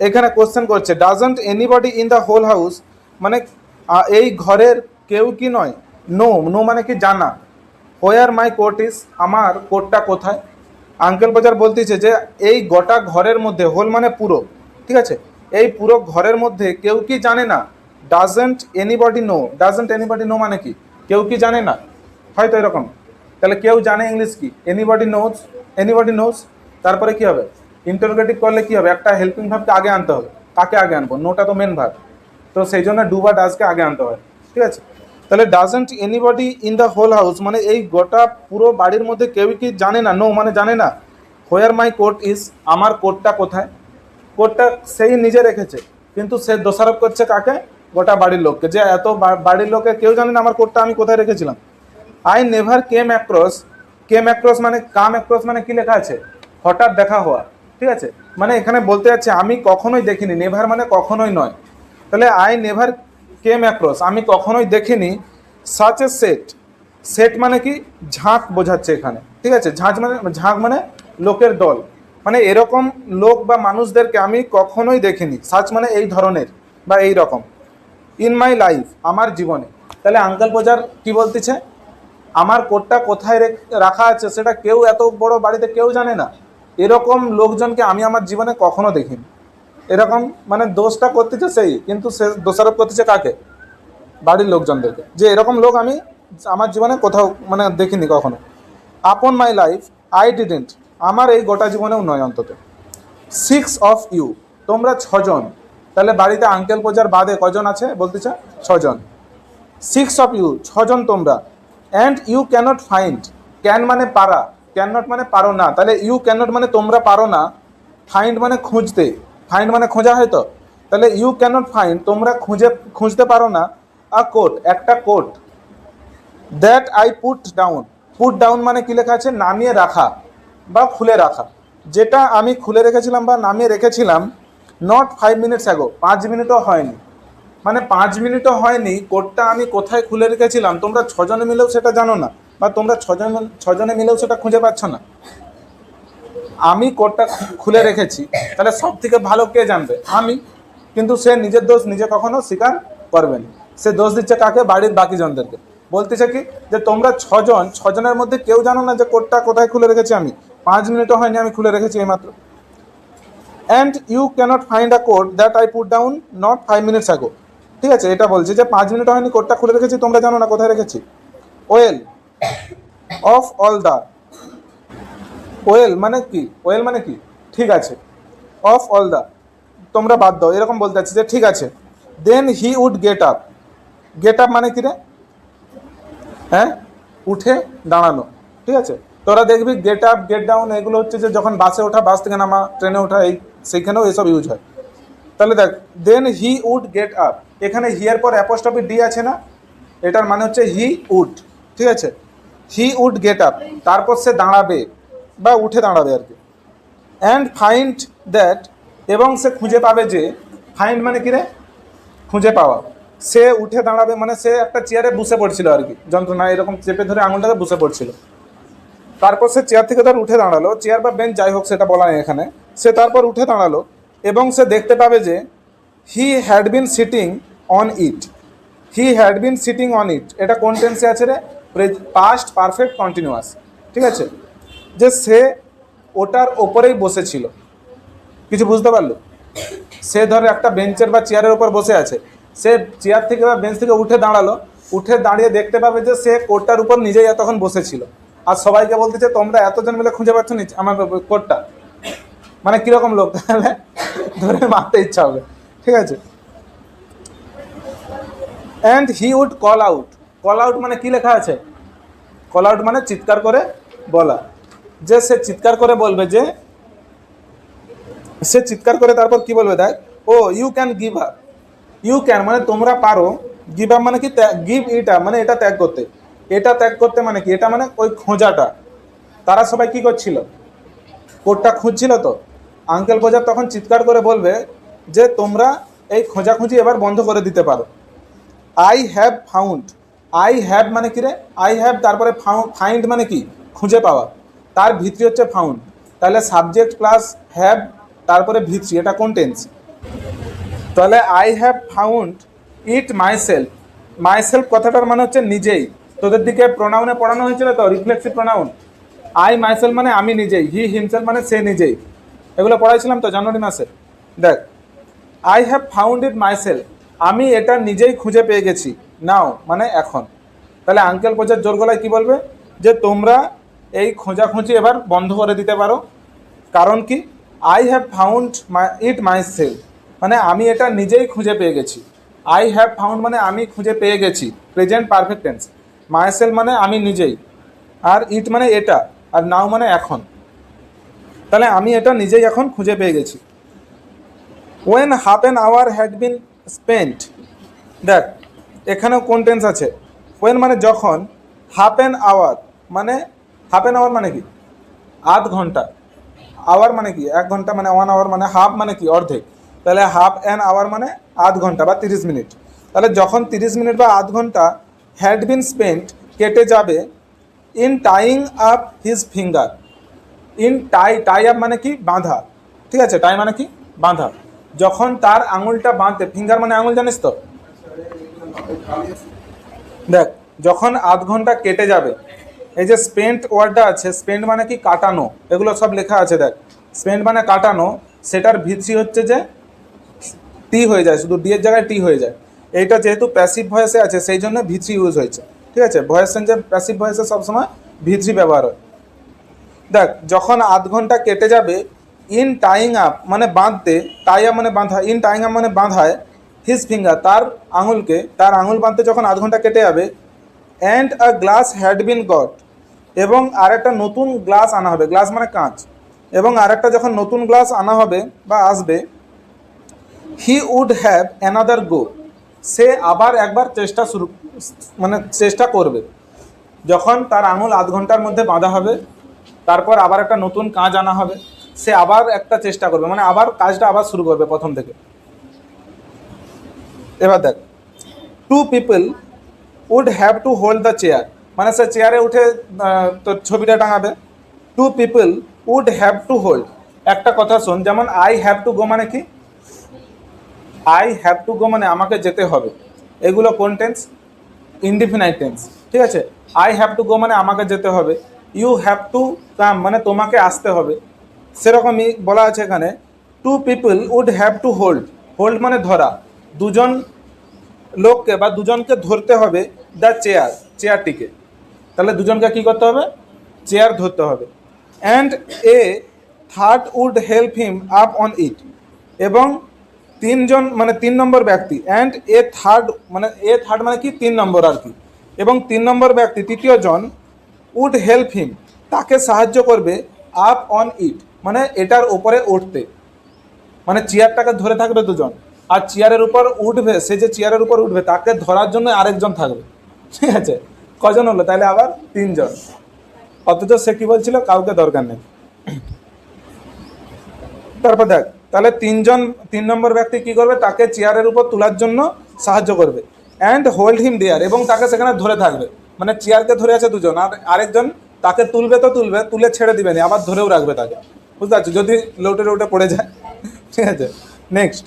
এখানে কোশ্চেন করছে doesn't anybody in the whole house, মানে এই ঘরের কেউ কি নয়, নো নো মানে কি জানা, হোয়ার মাই কোট ইজ, আমার কোটটা কোথায়। আঙ্কেল বাজার বলতেছে যে এই গোটা ঘরের মধ্যে, হোল মানে পুরো, ঠিক আছে, এই পুরো ঘরের মধ্যে কেউ কি জানে না, doesn't anybody know, doesn't anybody know মানে কি কেউ কি জানে না, হয়তো এরকম। তাহলে কেউ জানে ইংলিশ কি, এনিবডি নোজ, এনিবডি নোজ। তারপরে কি হবে, ইন্টারোগেটিভ করলে কি হবে, একটা হেল্পিং ভার্বকে আগে আনতে হবে, কাকে আগে আনবো, নোটা তো মেন ভার্ব, তো সেই জন্য ডু বা ডাজকে আগে আনতে হয়, ঠিক আছে। তাহলে doesn't anybody in the whole house মানে এই গোটা পুরো বাড়ির মধ্যে কেউ কি জানে না, নো মানে জানে না, হোয়ার মাই কোট ইজ, আমার কোটটা কোথায়। কোটটা সেই নিজে রেখেছে, কিন্তু সে দোষারোপ করছে কাকে, গোটা বাড়ির লোককে, যে এত বাড়ির লোকে কেউ জানে না আমার কোটটা আমি কোথায় রেখেছিলাম। I never came across, came across মানে কাম অ্যাক্রস মানে কি লেখা আছে, হঠাৎ দেখা হওয়া, ঠিক আছে, মানে এখানে বলতে যাচ্ছে আমি কখনোই দেখিনি, নেভার মানে কখনোই নয়, তাহলে আই নেভার কেম অ্যাক্রস আমি কখনোই দেখিনি, সাচ এ সেট, সেট মানে কি ঝাঁক বোঝাচ্ছে এখানে, ঠিক আছে, ঝাঁক মানে লোকের দল, মানে এরকম লোক বা মানুষদেরকে আমি কখনোই দেখিনি, সাচ মানে এই ধরনের বা এই রকম, ইন মাই লাইফ আমার জীবনে। তাহলে আঙ্কেল পোজার কি বলতেছে, আমার কোটটা কোথায় রাখা আছে সেটা কেউ এত বড় বাড়িতে কেউ জানে না, এরকম লোকজনকে আমি আমার জীবনে কখনো দেখিনি, এরকম মানে দোষটা করতেছে সেই, কিন্তু সে দোষারোপ করতেছে কাকে, বাড়ির লোকজনদেরকে, যে এরকম লোক আমি আমার জীবনে কোথাও মানে দেখিনি কখনো। আপন মাই লাইফ আই ডিডেন্ট, আমার এই গোটা জীবনেও নয় অন্তত। 6 of you তোমরা 6 জন, তাহলে বাড়িতে আঙ্কেল পোজার বাদে কজন আছে বলতেছে 6 জন। 6 of you 6 জন তোমরা, and you cannot find, can মানে পারা, ক্যান নট মানে পারো না, তাহলে ইউ ক্যান নট মানে তোমরা পারো না, ফাইন্ড মানে খুঁজতে, ফাইন্ড মানে খোঁজা হয়তো, তাহলে ইউ ক্যান নট ফাইন্ড তোমরা খুঁজতে পারো না, আ কোট একটা coat, that I put down, put down মানে কি লেখা আছে, নামিয়ে রাখা বা খুলে রাখা, যেটা আমি খুলে রেখেছিলাম বা নামিয়ে রেখেছিলাম, নট 5 minutes অ্যাগো 5 মিনিটও হয়নি, মানে 5 মিনিটও হয়নি, কোটটা আমি কোথায় খুলে রেখেছিলাম তোমরা 6 জনে মিলেও সেটা জানো না, বা তোমরা 6জনে মিলেও সেটা খুঁজে পাচ্ছ না। আমি কোটটা খুলে রেখেছি, তাহলে সব থেকে ভালো কে জানবে, আমি, কিন্তু সে নিজের দোষ নিজে কখনো স্বীকার করবে না, সে দোষ দিচ্ছে কাকে, বাড়ির বাকি জনদেরকে, বলতেছে কি যে তোমরা 6 জন, 6জনের মধ্যে কেউ জানো না যে কোটটা কোথায় খুলে রেখেছি আমি, 5 মিনিটও হয়নি আমি খুলে রেখেছি এইমাত্র। And you cannot find a code that I put down not 5 minutes ago, ঠিক আছে, এটা বলছে যে 5 মিনিট হয়নি কোটটা খুলে রেখেছি, তোমরা জানো না কোথায় রেখেছি। Well of all the, well মানে কি, ওয়েল মানে কি ঠিক আছে, অফ অল দ্য তোমরা বাদ দাও, এরকম বলতে চাচ্ছি যে ঠিক আছে। Then he would get up, get up মানে কি রে, হ্যাঁ উঠে দাঁড়ানো, ঠিক আছে, তোরা দেখবি গেট আপ গেট ডাউন এগুলো হচ্ছে যে যখন বাসে ওঠা, বাস থেকে নামা, ট্রেনে ওঠা, এই সেইখানেও এসব ইউজ হয়। তাহলে দেখ দেন হি উড গেট আপ, এখানে হিয়ার পর অ্যাপোস্ট্রফি ডি আছে না, এটার মানে হচ্ছে হি উড, ঠিক আছে, হি উড গেট আপ, তারপর সে দাঁড়াবে বা উঠে দাঁড়াবে আর কি। অ্যান্ড ফাইন্ড দ্যাট, এবং সে খুঁজে পাবে যে, ফাইন্ড মানে কি রে, খুঁজে পাওয়া, সে উঠে দাঁড়াবে মানে সে একটা চেয়ারে বসে পড়ছিল আর কি, যন্ত্রণা এরকম চেপে ধরে আঙুলটাকে বসে পড়ছিল, তারপর সে চেয়ার থেকে তার উঠে দাঁড়ালো, চেয়ার বা বেঞ্চ যাই হোক সেটা বলা নেই এখানে, সে তারপর উঠে দাঁড়ালো এবং সে দেখতে পাবে যে he had been sitting on it, he had been sitting on it, এটা কোন টেন্সে আছে রে, পাস্ট পারফেক্ট কন্টিনিউয়াস, ঠিক আছে, যে সে ওটার ওপরেই বসেছিল, কিছু বুঝতে পারলো, সে ধরে একটা বেঞ্চের বা চেয়ারের উপর বসে আছে, সে চেয়ার থেকে বা বেঞ্চ থেকে উঠে দাঁড়ালো, উঠে দাঁড়িয়ে দেখতে পাবে যে সে কোটটার উপর নিজেই এতক্ষণ বসেছিল, আর সবাইকে বলতেছে তোমরা এতজন মিলে খুঁজে পাচ্ছ নিচে আমার কোটটা, মানে কিরকম লোক, তাহলে ধরে মারতে ইচ্ছা হবে, ঠিক আছে। And he would call out, call out মানে কি লেখা আছে, কল আউট মানে চিৎকার করে বলা, যে সে চিৎকার করে বলবে যে, সে চিৎকার করে তারপর কি বলবে দেখ, ও you can give up, you can মানে তোমরা পারো, গিভ আপ মানে কি, গিভ ইট আপ মানে এটা ত্যাগ করতে, এটা ত্যাগ করতে মানে কি, এটা মানে ওই খোঁজাটা, তারা সবাই কি করছিল, কোটটা খুঁজছিল, তো আঙ্কেল বোঝার তখন চিৎকার করে বলবে যে তোমরা এই খোঁজাখুঁজি এবার বন্ধ করে দিতে পারো। I have found, I have মানে কি রে, আই হ্যাভ তারপরে ফাইন্ড মানে কি খুঁজে পাওয়া, তার ভিত্তি হচ্ছে ফাউন্ড, তাহলে সাবজেক্ট প্লাস হ্যাভ তারপরে ভিত্তি, এটা কোন টেন্স, তাহলে I have found it myself. Myself কথাটার মানে হচ্ছে নিজেই। তোদের দিকে প্রোনাউনে পড়ানো হয়েছিল তো, রিফ্লেক্সিভ প্রোনাউন। আই মাইসেলফ মানে আমি নিজেই, হি হিমসেলফ মানে সে নিজেই। এগুলো পড়াইছিলাম তো জানুয়ারি মাসে। দেখ, I have found it myself, আমি এটা নিজেই খুঁজে পেয়ে গেছি। নাও মানে এখন। তাহলে আঙ্কেল বোঝার জোর গলায় কী বলবে, যে তোমরা এই খোঁজাখুঁজি এবার বন্ধ করে দিতে পারো। কারণ কি, I have found it myself মানে আমি এটা নিজেই খুঁজে পেয়ে গেছি। আই হ্যাভ ফাউন্ড মানে আমি খুঁজে পেয়ে গেছি, প্রেজেন্ট পারফেক্ট টেন্স। মাইসেলফ মানে আমি নিজেই, আর ইট মানে এটা, আর নাও মানে এখন। তাহলে আমি এটা নিজেই এখন খুঁজে পেয়ে গেছি। When half an hour had been spent, দেখ এখানেও কোন টেন্স আছে। ওয়েন মানে যখন, হাফ অ্যান আওয়ার মানে, হাফ অ্যান আওয়ার মানে কি আধ ঘন্টা, আওয়ার মানে কি 1 ঘন্টা, মানে 1 আওয়ার মানে হাফ মানে কি অর্ধেক। তাহলে হাফ অ্যান আওয়ার মানে আধ ঘন্টা বা 30 মিনিট। তাহলে যখন 30 মিনিট বা আধ ঘন্টা হ্যাড বিন স্পেন্ট কেটে যাবে in tying up his finger. In tie up মানে কি বাঁধা, ঠিক আছে, টাই মানে কি বাঁধা। যখন তার আঙুলটা বাঁধতে, ফিঙ্গার মানে আঙুল জানিস তো। দেখ, যখন আধ ঘন্টা কেটে যাবে, এই যে স্পেন্ট ওয়ার্ডটা আছে, স্পেন্ট মানে কি কাটানো, এগুলো সব লেখা আছে। দেখ, স্পেন্ট মানে কাটানো, সেটার ভিত্তি হচ্ছে যে টি হয়ে যায়, শুধু ডি এর জায়গায় টি হয়ে যায়। এইটা যেহেতু প্যাসিভ ভয়েসে আছে সেই জন্য ভিত্রি ইউজ হয়েছে, ঠিক আছে। ভয়েস চেঞ্জে প্যাসিভ ভয়েসে সবসময় ভিত্রি ব্যবহার হয়। দেখ, যখন আধ ঘন্টা কেটে যাবে, ইন টাইং আপ মানে বাঁধতে, টাই আপ মানে বাঁধা, ইন টাইং আপ মানে বাঁধায়, হিজ ফিঙ্গার তার আঙুলকে, তার আঙুল বাঁধতে যখন আধ ঘন্টা কেটে যাবে, and a glass had been goat, এবং আরেকটা নতুন গ্লাস আনা হবে, গ্লাস মানে কাঁচ, এবং আরেকটা যখন নতুন গ্লাস আনা হবে বা আসবে, হি উড হ্যাভ অ্যানাদার গো, সে আবার একবার চেষ্টা করবে। যখন তার আঙুল আধ ঘন্টার মধ্যে বাঁধা হবে, তারপর আবার একটা নতুন কাজ আনা হবে, সে আবার একটা চেষ্টা করবে, মানে আবার কাজটা আবার শুরু করবে প্রথম থেকে। এবার দেখ, two people would have to hold the chair, মানে সে চেয়ারে উঠে তোর ছবিটা টাঙাবে। Two people would have to hold, একটা কথা শোন, যেমন আই হ্যাভ টু গো মানে কি, আই হ্যাভ টু গো মানে আমাকে যেতে হবে। এগুলো কোন টেন্স, ইনডিফিনাইট টেন্স, ঠিক আছে। আই হ্যাভ টু গো মানে আমাকে যেতে হবে। ইউ হ্যাভ টু কাম মানে তোমাকে আসতে হবে। সেরকমই বলা আছে এখানে, two people would have to hold, hold মানে ধরা, দুজন লোককে বা দুজনকে ধরতে হবে দ্য চেয়ার, চেয়ারটিকে। তাহলে দুজনকে কী করতে হবে, চেয়ার ধরতে হবে। And a third would help him up on it, এবং তিনজন মানে 3 নম্বর ব্যক্তি, অ্যান্ড এ থার্ড মানে কি 3 নম্বর আর কি, এবং 3 নম্বর ব্যক্তি, তৃতীয় জন, উড হেল্প হিম তাকে সাহায্য করবে, আপ অন ইট মানে এটার উপরে উঠতে, মানে চেয়ারটাকে ধরে থাকবে দুজন, আর চেয়ারের উপর উঠবে, সে যে চেয়ারের উপর উঠবে তাকে ধরার জন্য আরেকজন থাকবে, ঠিক আছে। কজন হলো তাহলে, আবার 3 জন, অথচ সে কি বলছিল, কাউকে দরকার নেই। তারপর দেখ, তাহলে 3 নম্বর ব্যক্তি কি করবে, তাকে চেয়ারের উপর তোলার জন্য সাহায্য করবে। অ্যান্ড হোল্ড হিম দেয়ার, এবং তাকে সেখানে ধরে থাকবে, মানে চেয়ারকে ধরে আছে দুজন, আর আরেকজন তাকে তুলবে, তুলে ছেড়ে দিবে না, আবার ধরেও রাখবে তাকে, বুঝতে পারছো, যদি লোটে পড়ে যায়, ঠিক আছে। নেক্সট,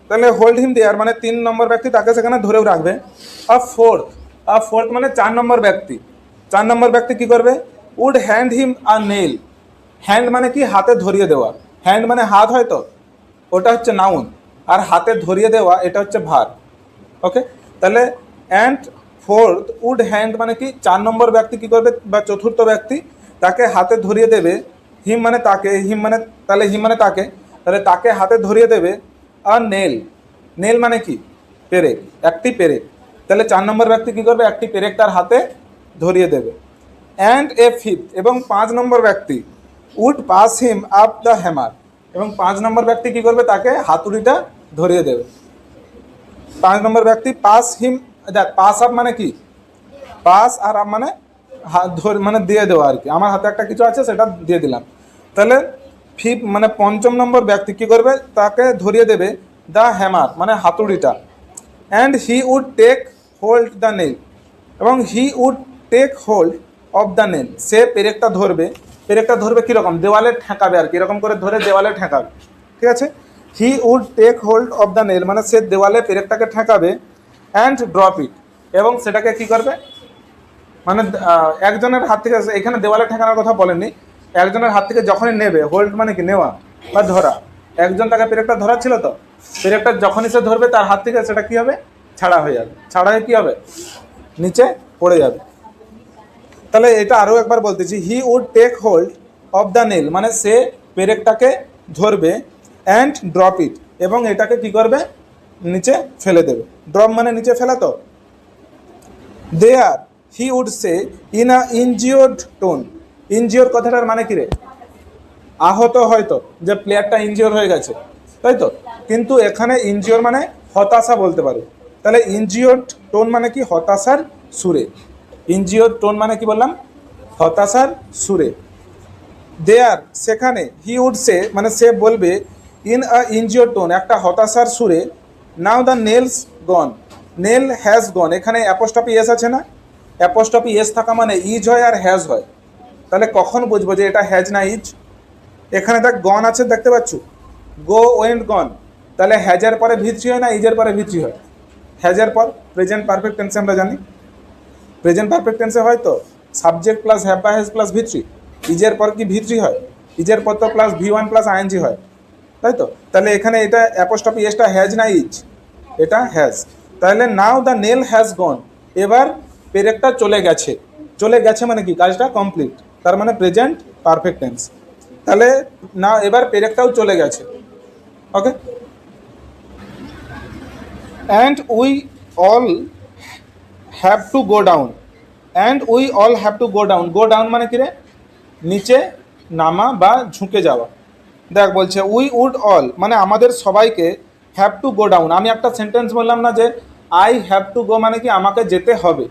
তাহলে হোল্ড হিম দেয়ার মানে 3 নম্বর ব্যক্তি তাকে সেখানে ধরেও রাখবে। আ ফোর্থ মানে 4 নম্বর ব্যক্তি, 4 নম্বর ব্যক্তি কি করবে, would hand him a nail, hand মানে কি হাতে ধরিয়ে দেওয়া, হ্যান্ড মানে হাত হয়তো, ওটা হচ্ছে নাউন, আর হাতে ধরিয়ে দেওয়া এটা হচ্ছে ভার, ওকে। তাহলে অ্যান্ড ফোর্থ উড হ্যান্ড মানে কি 4 নম্বর ব্যক্তি কি করবে, বা চতুর্থ ব্যক্তি তাকে হাতে ধরিয়ে দেবে, হিম মানে তাকে, হিম মানে তাকে, তাহলে তাকে হাতে ধরিয়ে দেবে আর নেল মানে কি পেরেক, একটি পেরেক। তাহলে 4 নম্বর ব্যক্তি কী করবে, একটি পেরেক তার হাতে ধরিয়ে দেবে। অ্যান্ড এ ফিফথ এবং 5 নম্বর ব্যক্তি, would pass him up the hammer, এবং 5 নম্বর ব্যক্তি কী করবে, তাকে হাতুড়িটা ধরিয়ে দেবে। 5 নম্বর ব্যক্তি পাস হিম, দেখ পাস আপ মানে কি, পাস আর আপ মানে মানে দিয়ে দেওয়া আর কি, আমার হাতে একটা কিছু আছে সেটা দিয়ে দিলাম। তাহলে মানে 5ম নম্বর ব্যক্তি কী করবে, তাকে ধরিয়ে দেবে দ্য হ্যামার মানে হাতুড়িটা। And he would take hold the nail, এবং he would take hold of the nail, সে পেরেকটা ধরবে কীরকম, দেওয়ালে ঠেকাবে আর কি, এরকম করে ধরে দেওয়ালে ঠেকাবে, ঠিক আছে। He would take hold of the nail মানে সে দেওয়ালে পেরেকটাকে ঠেকাবে, অ্যান্ড ড্রপ ইট, এবং সেটাকে কি করবে, মানে একজনের হাত থেকে, এখানে দেওয়ালে ঠেকানোর কথা বলেননি, একজনের হাত থেকে যখনই নেবে, হোল্ড মানে কি নেওয়া বা ধরা, একজন তাকে পেরেকটা ধরাচ্ছিল, তো পেরেকটা যখনই সে ধরবে তার হাত থেকে সেটা কি হবে, ছাড়া হয়ে যাবে, ছাড়া হয়ে কি হবে, নিচে পড়ে যাবে। তাহলে এটা আরও একবার বলতেছি, he would take hold of the nail মানে সে পেরেকটাকে ধরবে, অ্যান্ড ড্রপ ইট, এবং এটাকে কি করবে, নিচে ফেলে দেবে। ড্রপ মানে নিচে ফেলা। তো there he would say in a injured tone, injure কথাটার মানে কি রে, আহত, হয়তো যে প্লেয়ারটা ইনজিওর হয়ে গেছে, তাই তো, কিন্তু এখানে ইনজিওর মানে হতাশা বলতে পারে। তাহলে ইনজিওর্ড টোন মানে কি, হতাশার সুরে। ইনজিওর্ড টোন মানে কি বললাম, হতাশার সুরে। দেয়ার সেখানে, হি উড সে মানে সে বলবে, ইন আ ইনজিওর টোন একটা হতাশার সুরে, now the nail's gone, nail has gone, এখানে অ্যাপোস্ট্রফি এস আছে না, অ্যাপোস্ট্রফি এস থাকা মানে ইজ হয় আর হ্যাজ হয়। তাহলে কখন বুঝবো যে এটা হ্যাজ না ইজ, এখানে দেখ গন আছে দেখতে পাচ্ছ, গো ওয়েন্ট গন, তাহলে হ্যাজের পরে ভিত্রি হয় না ইজের পরে ভিত্রি হয়, হ্যাজের পর প্রেজেন্ট পারফেক্ট টেন্সে আমরা জানি, প্রেজেন্ট পারফেক্ট টেন্সে হয় তো সাবজেক্ট প্লাস হ্যাভ বা হ্যাজ প্লাস ভিত্রি, ইজের পর কি ভিত্রি হয়, ইজের পর তো প্লাস ভি1 প্লাস আইএনজি হয়, তাই তো। তাহলে এখানে এটা অ্যাপোস্ট্রফি এসটা হ্যাজ না ইজ, এটা হ্যাজ। তাহলে নাও দ্য নেল হ্যাজ গন, এবার পেরেকটা চলে গেছে, চলে গেছে মানে কি কাজটা কমপ্লিট, তার মানে প্রেজেন্ট পারফেক্ট টেন্স। তাহলে না এবার পেরেকটাও চলে গেছে, okay. And we all have to go down, and we all have to go down, go down মানে কি রে, নিচে নামা বা ঝুঁকে যাওয়া। দেখ বলছে উই উড অল মানে আমাদের সবাইকে, হ্যাভ টু গো ডাউন, আমি একটা সেন্টেন্স বললাম না যে আই হ্যাভ টু গো মানে কি আমাকে যেতে হবে,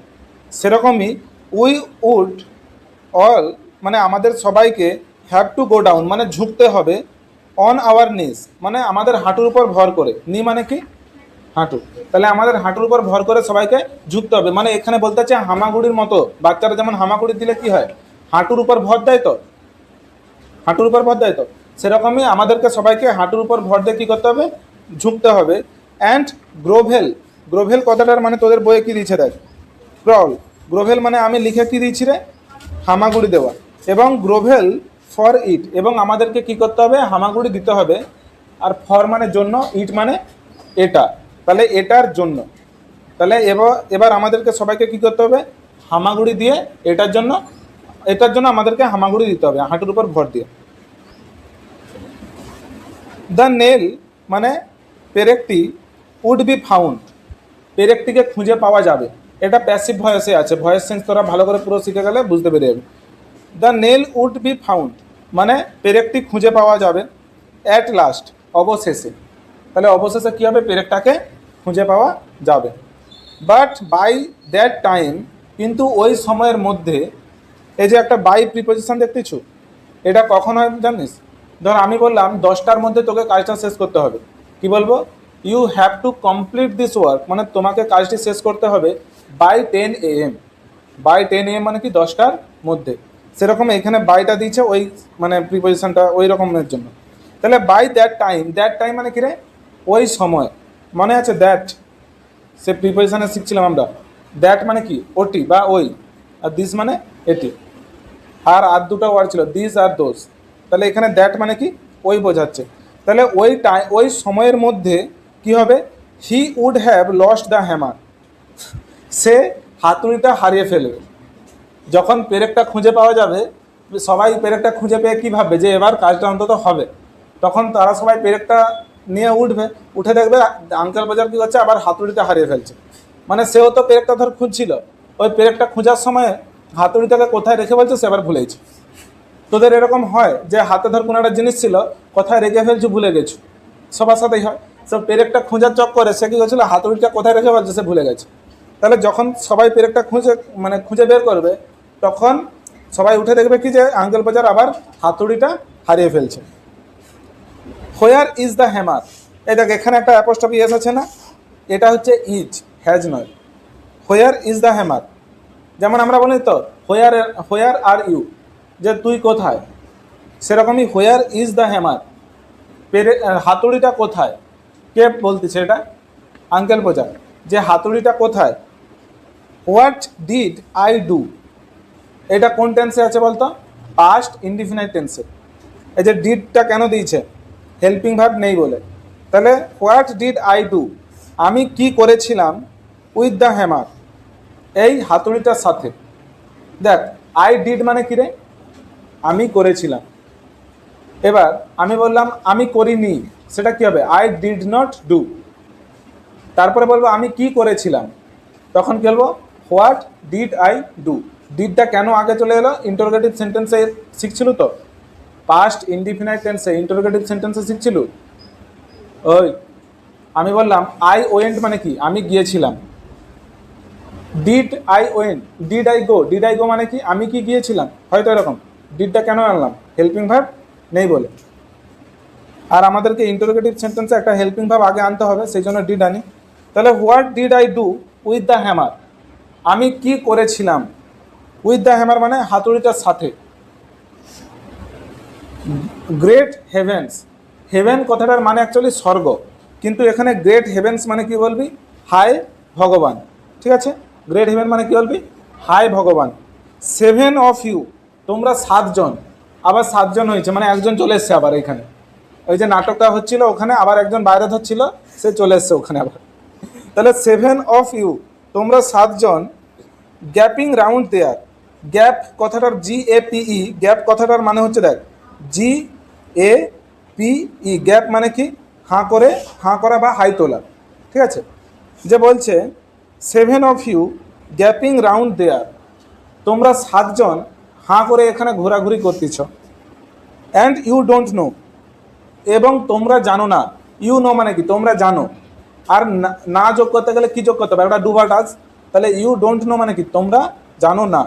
সেরকমই উই উড অল মানে আমাদের সবাইকে, হ্যাভ টু গো ডাউন মানে ঝুঁকতে হবে, অন আওয়ার নিজ মানে আমাদের হাঁটুর উপর ভর করে, নি মানে কি হাঁটু, তাহলে আমাদের হাঁটুর উপর ভর করে সবাইকে ঝুঁকতে হবে, মানে এখানে বলতে চাচ্ছে হামাগুড়ির মতো, বাচ্চারা যেমন হামাগুড়ি দিলে কি হয়, হাঁটুর উপর ভর দেয়, তো হাঁটুর উপর ভর দেয়, তো সেরকমই আমাদেরকে সবাইকে হাঁটুর উপর ভর দিয়ে কী করতে হবে, ঝুঁকতে হবে। অ্যান্ড গ্রোভেল, গ্রোভেল কথাটার মানে তোদের বইয়ে কী দিয়েছে দেখ, ক্রল, গ্রোভেল মানে আমি লিখে কী দিয়েছি রে, হামাগুড়ি দেওয়া, এবং গ্রোভেল ফর ইট, এবং আমাদেরকে কী করতে হবে, হামাগুড়ি দিতে হবে, আর ফর মানে জন্য, ইট মানে এটা, তাহলে এটার জন্য, তাহলে এবার এবার আমাদেরকে সবাইকে কী করতে হবে, হামাগুড়ি দিয়ে এটার জন্য, এটার জন্য আমাদেরকে হামাগুড়ি দিতে হবে হাঁটুর উপর ভর দিয়ে। দ্য নেল মানে পেরেকটি, উড বি ফাউন্ড পেরেকটিকে খুঁজে পাওয়া যাবে, এটা প্যাসিভ ভয়েসে আছে, ভয়েস সেন্স তোরা ভালো করে পুরো শিখে গেলে বুঝতে পেরে যাবে। The nail would be found মানে পেরেকটি খুঁজে পাওয়া যাবে, অ্যাট লাস্ট অবশেষে, তাহলে অবশেষে কী হবে, পেরেকটাকে খুঁজে পাওয়া যাবে। বাট বাই দ্যাট টাইম কিন্তু ওই সময়ের মধ্যে, এই যে একটা বাই প্রিপোজিশন দেখতেছো, এটা কখন হয় জানিস, ধর আমি বললাম 10টার মধ্যে তোকে কাজটা শেষ করতে হবে, কি বলবো, you have to complete this work মানে তোমাকে কাজটি শেষ করতে হবে বাই 10 AM, বাই 10 AM মানে কি 10টার মধ্যে, সেরকম এখানে বাইটা দিয়েছে ওই মানে প্রিপোজিশনটা ওই রকমের জন্য। তাহলে by that time, that time মানে কি রে, ওই সময়, মনে আছে দ্যাট, সে প্রিপোজিশনে শিখছিলাম আমরা, দ্যাট মানে কি ওটি বা ওই, আর দিস মানে এটি, আর দুটো ওয়ার্ড ছিল দিস আর দোজ, তাহলে এখানে দ্যাট মানে কি ওই বোঝাচ্ছে। তাহলে ওই টাইম ওই সময়ের মধ্যে কি হবে, he would have lost the hammer সে হাতুড়িটা হারিয়ে ফেলবে, যখন পেরেকটা খুঁজে পাওয়া যাবে, সবাই পেরেকটা খুঁজে পেয়ে কী ভাববে যে এবার কাজটা অন্তত হবে, তখন তারা সবাই পেরেকটা নিয়ে উঠবে, উঠে দেখবে আঙ্কেল বাজার কী করছে, আবার হাতুড়িটা হারিয়ে ফেলছে, মানে সেও তো পেরেকটা ধর খুঁজছিল, ওই পেরেকটা খোঁজার সময় হাতুড়িটাকে কোথায় রেখে বলছে সে আবার ভুলেছে। তোদের এরকম হয় যে হাতে ধর কোনো একটা জিনিস ছিল, কোথায় রেখে ফেলছো ভুলে গেছো, সবার সাথেই হয়, সব পেরেকটা খোঁজার চক করে সে কী করছিল, হাতুড়িটা কোথায় রেখে বলছে সে ভুলে গেছে। তাহলে যখন সবাই পেরেকটা খুঁজে বের করবে, তখন সবাই উঠে দেখবে কি যে আঙ্কেল বাজার আবার হাতুড়িটা হারিয়ে ফেলছে। হোয়ার ইজ দ্য হ্যামার, এই দেখ এখানে একটা অ্যাপোস্ট্রফি এস আছে না, এটা হচ্ছে ইজ, হ্যাজ নয়। হোয়ার ইজ দ্য হ্যামার, যেমন আমরা বলি তো হোয়ার আর ইউ, যে তুই কোথায়, সেরকমই হোয়ার ইজ দ্য হ্যামার, হাতুড়িটা কোথায়? কে বলতেছে এটা? আঙ্কেল বোঝা যে হাতুড়িটা কোথায়? হোয়াট ডিড আই ডু, এটা কোন টেন্সে আছে বলতো? পাস্ট ইনডিফিনাইট টেন্সে। এই যে ডিডটা কেন দিয়েছে? হেল্পিং ভার্ব নেই বলে। তাহলে হোয়াট ডিড আই ডু, আমি কি করেছিলাম উইথ দ্য হ্যামার, এই হাতুড়িটার সাথে। দেখ আই ডিড মানে কি রে? আমি করেছিলাম। এবার আমি বললাম আমি করিনি, সেটা কি হবে? I did not do. তারপরে বলবো আমি কি করেছিলাম, তখন কি বলবো? What did I do. ডিডটা কেন আগে চলে এলো? ইন্টারোগেটিভ সেন্টেন্সে শিখছিল তো, পাস্ট ইনডিফিনাইট টেন্সে ইন্টারোগেটিভ সেন্টেন্সে শিখছিল। ওই আমি বললাম আই ওয়েন্ট মানে কি? আমি গিয়েছিলাম। Did I went, did I go, did I go মানে কি? আমি কি গিয়েছিলাম, হয়তো এরকম। ডিডটা কেন আনলাম? হেল্পিং ভার্ব নেই বলে। আর আমাদেরকে ইন্টারোগেটিভ সেন্টেন্সে একটা হেল্পিং ভার্ব আগে আনতে হবে, সেই জন্য ডিড আনি। তাহলে what did I do with the hammer, আমি কি করেছিলাম উইথ দ্য হ্যামার মানে হাতুড়িটার সাথে। গ্রেট হেভেন্স, হেভেন কথাটার মানে অ্যাকচুয়ালি স্বর্গ, কিন্তু এখানে গ্রেট হেভেন্স মানে কি বলবি? হাই ভগবান। ঠিক আছে, গ্রেট হেভেন মানে কি বলবি? হাই ভগবান। 7 অফ ইউ, তোমরা 7 জন, আবার 7 জন হয়েছে মানে একজন চলে এসছে আবার এখানে। ওই যে নাটকটা হচ্ছিল ওখানে আবার একজন বাইরে ধরছিল, সে চলে এসছে ওখানে আবার। তাহলে 7 অফ ইউ, তোমরা 7 জন, গ্যাপিং রাউন্ড দেয়ার, গ্যাপ কথাটার GAPE, গ্যাপ কথাটার মানে হচ্ছে দেখ GAPE, গ্যাপ মানে কি? হাঁ করে, হাঁ করা বা হাই তোলা। ঠিক আছে, যে বলছে 7 অফ ইউ গ্যাপিং রাউন্ড দেয়ার, তোমরা 7 জন হাঁ করে এখানে ঘোরাঘুরি করতেছ। অ্যান্ড ইউ ডোন্ট নো, এবং তোমরা জানো না। ইউ নো মানে কি? তোমরা জানো। আর না যোগ করতে গেলে কি যোগ করতে হবে? একটা ডু বা ডাজ। তাহলে ইউ ডোন্ট নো মানে কি? তোমরা জানো না।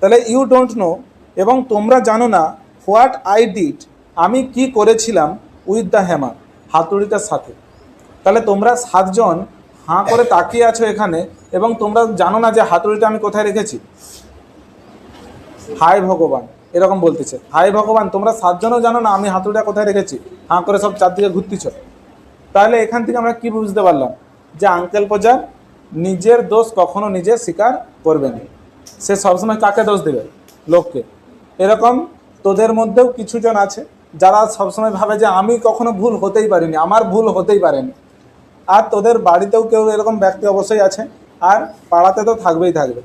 তাহলে ইউ ডোন্ট নো এবং তোমরা জানো না হোয়াট আই ডিড, আমি কি করেছিলাম উইথ দ্য হ্যামার, হাতুড়িটার সাথে। তাহলে তোমরা 7 জন হাঁ করে তাকিয়ে আছো এখানে এবং তোমরা জানো না যে হাতুড়িটা আমি কোথায় রেখেছি। হাই ভগবান, এরকম বলতেছে, হাই ভগবান তোমরা 7 জনও জানো না আমি হাতুড়িটা কোথায় রেখেছি, হাঁ করে সব চারদিকে ঘুরতেছ। তাহলে এখান থেকে আমরা কি বুঝতে পারলাম? যে আঙ্কেল পূজা নিজের দোষ কখনো নিজে স্বীকার করবে না, সে সবসময় কাকে দোষ দেবে? লোককে। এরকম তোদের মধ্যেও কিছু জন আছে যারা সবসময় ভাবে যে আমি কখনো ভুল হতেই পারিনি, আমার ভুল হতেই পারেনি। আর তোদের বাড়িতেও কেউ এরকম ব্যক্তি অবশ্যই আছে, আর পাড়াতে তো থাকবেই থাকবে।